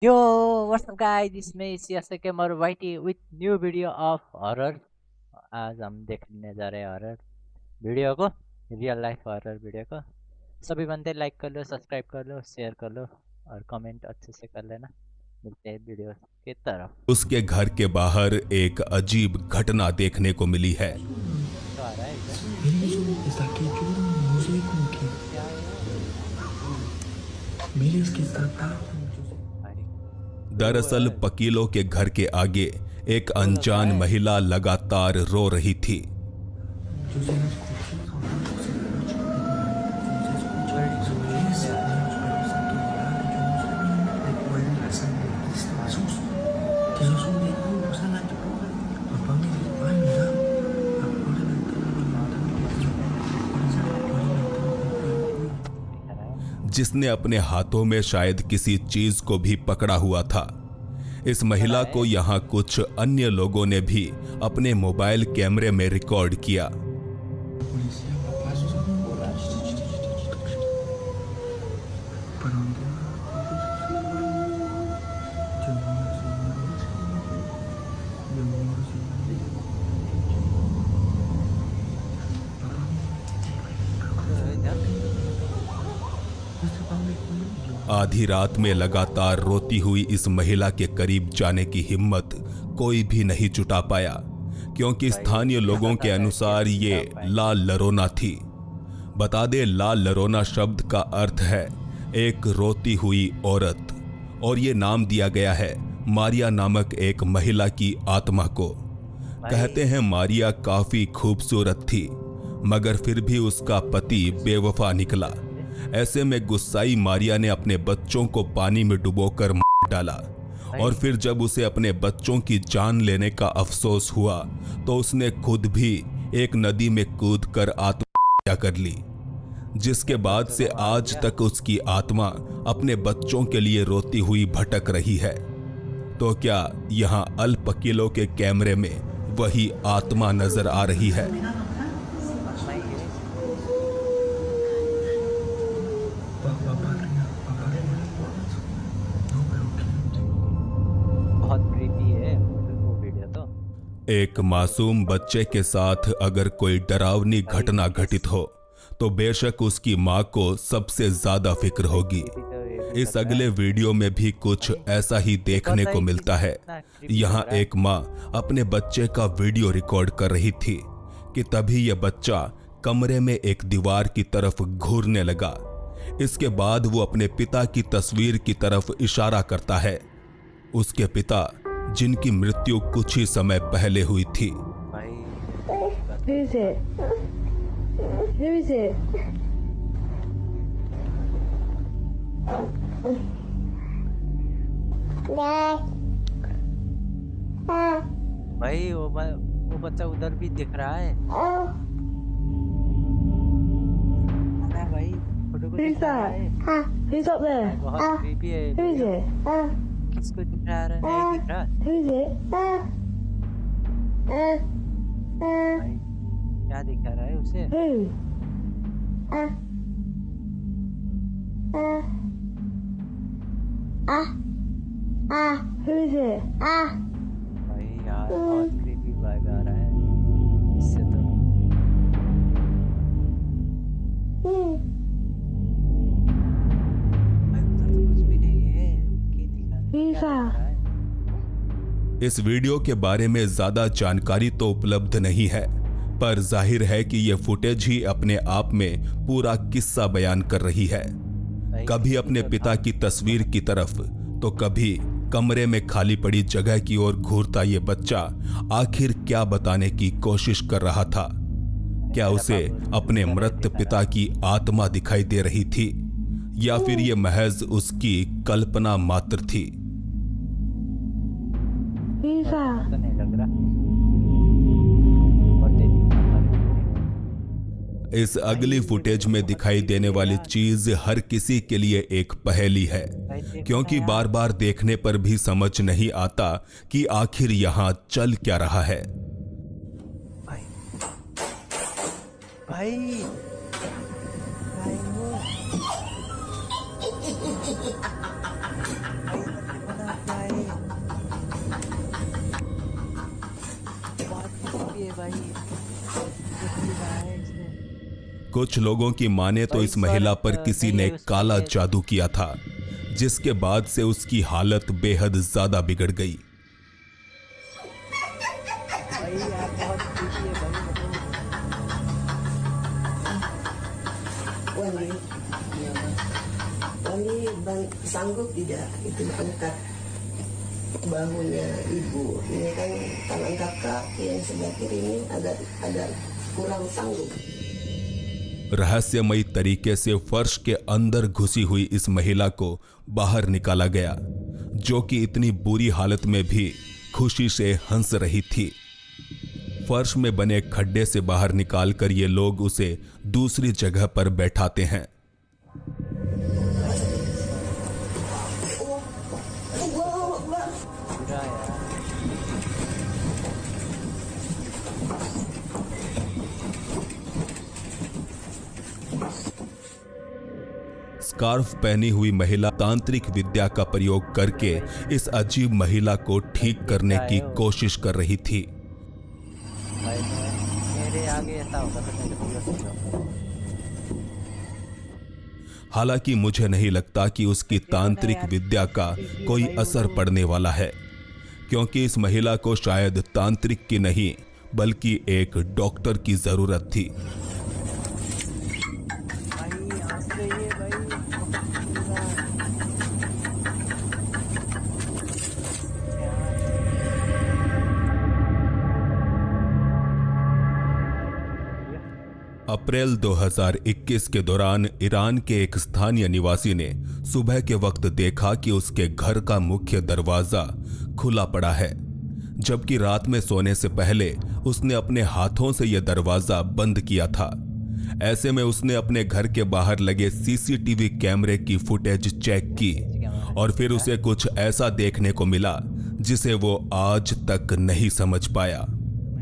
Yo, what's up guys? This me is Yaseke और वाइटी with new video of horror। आज हम देखने जा रहे हैं हॉरर वीडियो को, रियल लाइफ हॉरर वीडियो को। सभी बंदे लाइक कर लो, सब्सक्राइब कर लो, शेयर कर लो और कमेंट अच्छे से कर लेना। मिलते हैं वीडियो की तरफ। उसके घर के बाहर एक अजीब घटना देखने को मिली है। तो आ रहा है इधर। क्या है दरअसल पकीलों के घर के आगे एक अनजान महिला लगातार रो रही थी। जिसने अपने हाथों में शायद किसी चीज को भी पकड़ा हुआ था। इस महिला को यहाँ कुछ अन्य लोगों ने भी अपने मोबाइल कैमरे में रिकॉर्ड किया। आधी रात में लगातार रोती हुई इस महिला के करीब जाने की हिम्मत कोई भी नहीं जुटा पाया, क्योंकि स्थानीय लोगों के अनुसार ये लाल लरोना थी। बता दे, लाल लरोना शब्द का अर्थ है एक रोती हुई औरत, और ये नाम दिया गया है मारिया नामक एक महिला की आत्मा को। कहते हैं मारिया काफी खूबसूरत थी, मगर फिर भी उसका पति बेवफा निकला। ऐसे में गुस्साई मारिया ने अपने बच्चों को पानी में डुबोकर मार डाला, और फिर जब उसे अपने बच्चों की जान लेने का अफसोस हुआ तो उसने खुद भी एक नदी में कूदकर आत्महत्या कर ली, जिसके बाद से आज तक उसकी आत्मा अपने बच्चों के लिए रोती हुई भटक रही है। तो क्या यहाँ अल्पकिलों के कैमरे में वही आत्मा नजर आ रही है? बहुत क्रीपी है वो वीडियो तो। एक मासूम बच्चे के साथ अगर कोई डरावनी घटना घटित हो तो बेशक उसकी माँ को सबसे ज्यादा फिक्र होगी। इस अगले वीडियो में भी कुछ ऐसा ही देखने को मिलता है। यहाँ एक माँ अपने बच्चे का वीडियो रिकॉर्ड कर रही थी कि तभी यह बच्चा कमरे में एक दीवार की तरफ घूरने लगा। इसके बाद वो अपने पिता की तस्वीर की तरफ इशारा करता है। उसके पिता, जिनकी मृत्यु कुछ ही समय पहले हुई थी। भाई वो बच्चा उधर भी दिख रहा है। अरे भाई फोटो को दिख रहा है। Who's up there? बहुत क्रीपी है। Who is it? किसको दिख रहा है? नहीं दिख रहा। Who is it? भाई क्या दिखा रहा है उसे? Who? Who is it? भाई यार बहुत क्रीपी वाइब आ रहा है इससे तो। भाई उधर तो कुछ भी नहीं है। क्या दिखा रहा है? इस वीडियो के बारे में ज्यादा जानकारी तो उपलब्ध नहीं है, पर जाहिर है कि यह फुटेज ही अपने आप में पूरा किस्सा बयान कर रही है। कभी अपने पिता की तस्वीर की तरफ तो कभी कमरे में खाली पड़ी जगह की ओर घूरता ये बच्चा आखिर क्या बताने की कोशिश कर रहा था? क्या उसे अपने मृत पिता की आत्मा दिखाई दे रही थी, या फिर ये महज उसकी कल्पना मात्र थी? तो नहीं लग रहा। इस अगली फुटेज में दिखाई देने वाली चीज हर किसी के लिए एक पहेली है, क्योंकि बार बार देखने पर भी समझ नहीं आता कि आखिर यहाँ चल क्या रहा है। भाई भाई भाई वो भाई, कुछ भी कहा है इसने। कुछ लोगों की माने तो भाई इस महिला पर सर, किसी नहीं ने है उसमें काला ये। जादू किया था, जिसके बाद से उसकी हालत बेहद ज्यादा बिगड़ गई। भाई आप बहुत खुशी है भाई, Wali, Wali sanggup tidak itu angkat bahunya ibu. Ini kan angkat kaki yang sebelah kiri ini agak kurang sanggup. रहस्यमयी तरीके से फर्श के अंदर घुसी हुई इस महिला को बाहर निकाला गया, जो कि इतनी बुरी हालत में भी खुशी से हंस रही थी। फर्श में बने खड्डे से बाहर निकालकर ये लोग उसे दूसरी जगह पर बैठाते हैं। बुरा यार। स्कार्फ पहनी हुई महिला तांत्रिक विद्या का प्रयोग करके इस अजीब महिला को ठीक करने की कोशिश कर रही थी। भाई मेरे आगे ऐसा होगा तो मैं तो पूरा सुन जाऊंगा। हालांकि मुझे नहीं लगता कि उसकी तांत्रिक विद्या का कोई असर पड़ने वाला है, क्योंकि इस महिला को शायद तांत्रिक की नहीं बल्कि एक डॉक्टर की जरूरत थी। भाई आंख पे ये भाई अप्रैल 2021 के दौरान ईरान के एक स्थानीय निवासी ने सुबह के वक्त देखा कि उसके घर का मुख्य दरवाजा खुला पड़ा है, जबकि रात में सोने से पहले उसने अपने हाथों से यह दरवाजा बंद किया था। ऐसे में उसने अपने घर के बाहर लगे सीसीटीवी कैमरे की फुटेज चेक की और फिर उसे कुछ ऐसा देखने को मिला जिसे वो आज तक नहीं समझ पाया।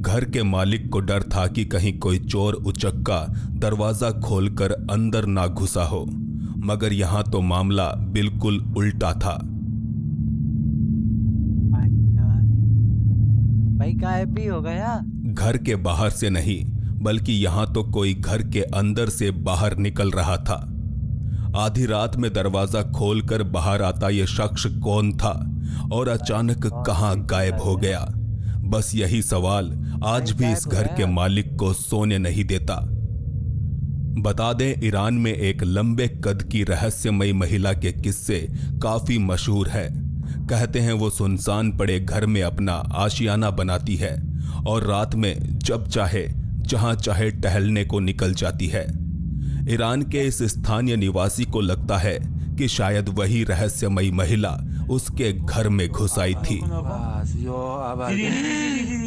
घर के मालिक को डर था कि कहीं कोई चोर उचक्का दरवाजा खोलकर अंदर ना घुसा हो, मगर यहां तो मामला बिल्कुल उल्टा था। भाई गायब भी हो गया। घर के बाहर से नहीं बल्कि यहां तो कोई घर के अंदर से बाहर निकल रहा था। आधी रात में दरवाजा खोलकर बाहर आता यह शख्स कौन था और अचानक कहां गायब हो गया? बस यही सवाल आज भी इस घर के मालिक को सोने नहीं देता। बता दें, ईरान में एक लंबे कद की रहस्यमयी महिला के किस्से काफी मशहूर है। कहते हैं वो सुनसान पड़े घर में अपना आशियाना बनाती है और रात में जब चाहे जहां चाहे टहलने को निकल जाती है। ईरान के इस स्थानीय निवासी को लगता है कि शायद वही रहस्यमयी महिला उसके घर में घुस आई थी।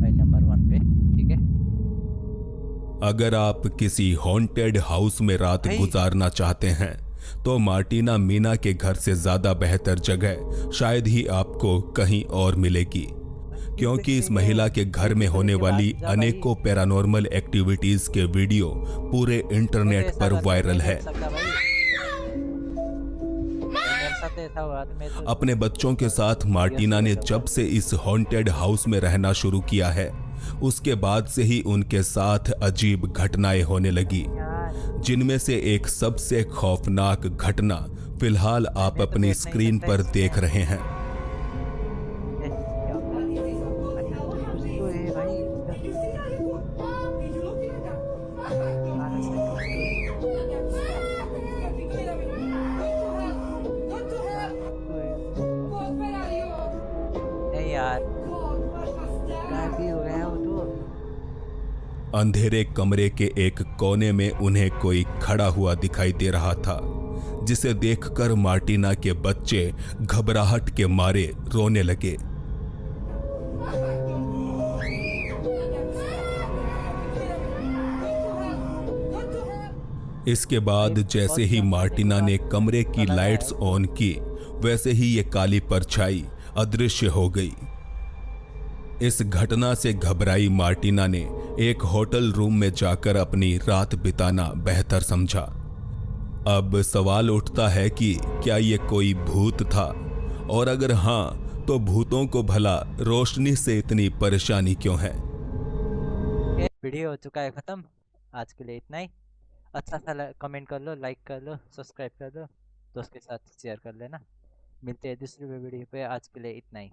भाई नंबर 1 पे ठीक है। अगर आप किसी हॉन्टेड हाउस में रात गुजारना चाहते हैं तो मार्टिना मीना के घर से ज्यादा बेहतर जगह शायद ही आपको कहीं और मिलेगी, क्योंकि इस महिला के घर में होने वाली अनेकों पैरानॉर्मल एक्टिविटीज के वीडियो पूरे इंटरनेट पर वायरल है। अपने बच्चों के साथ मार्टिना ने जब से इस हॉन्टेड हाउस में रहना शुरू किया है, उसके बाद से ही उनके साथ अजीब घटनाएं होने लगी, जिनमें से एक सबसे खौफनाक घटना फिलहाल आप अपनी स्क्रीन पर देख रहे हैं। अंधेरे कमरे के एक कोने में उन्हें कोई खड़ा हुआ दिखाई दे रहा था, जिसे देखकर मार्टिना के बच्चे घबराहट के मारे रोने लगे। इसके बाद जैसे ही मार्टिना ने कमरे की लाइट्स ऑन की, वैसे ही ये काली परछाई अदृश्य हो गई। इस घटना से घबराई मार्टिना ने एक होटल रूम में जाकर अपनी रात बिताना बेहतर समझा। अब सवाल उठता है कि क्या ये कोई भूत था, और अगर हाँ तो भूतों को भला रोशनी से इतनी परेशानी क्यों है। वीडियो हो चुका है खत्म, आज के लिए इतना ही। अच्छा सा कमेंट कर लो, लाइक कर लो, सब्सक्राइब कर लो, दोस्त के साथ शेयर कर लेना। मिलते हैं दूसरी वीडियो पे, आज के लिए इतना ही।